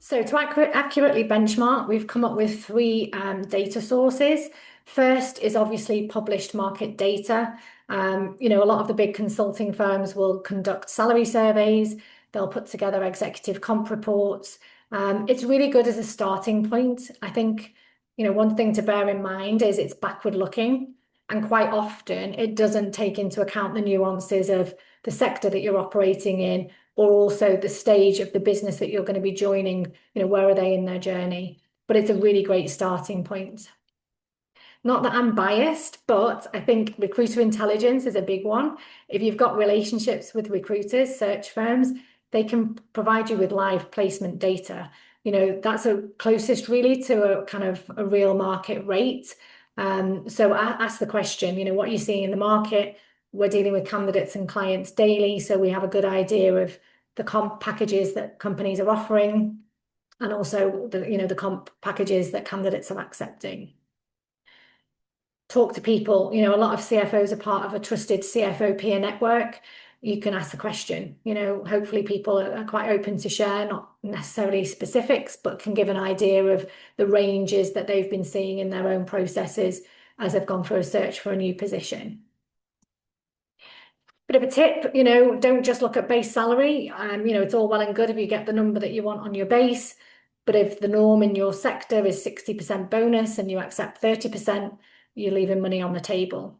So to accurately benchmark, we've come up with three data sources. First is obviously published market data. A lot of the big consulting firms will conduct salary surveys. They'll put together executive comp reports. It's really good as a starting point. I think, one thing to bear in mind is it's backward looking, and quite often it doesn't take into account the nuances of the sector that you're operating in, or also the stage of the business that you're going to be joining, where are they in their journey? But it's a really great starting point. Not that I'm biased, but I think recruiter intelligence is a big one. If you've got relationships with recruiters, search firms, they can provide you with live placement data. That's the closest really to a kind of a real market rate. So I ask the question, what are you seeing in the market? We're dealing with candidates and clients daily, so we have a good idea of the comp packages that companies are offering, and also the comp packages that candidates are accepting. Talk to people. A lot of CFOs are part of a trusted CFO peer network. You can ask the question. Hopefully people are quite open to share, not necessarily specifics, but can give an idea of the ranges that they've been seeing in their own processes as they've gone through a search for a new position. Bit of a tip, don't just look at base salary. It's all well and good if you get the number that you want on your base, but if the norm in your sector is 60% bonus and you accept 30%, you're leaving money on the table.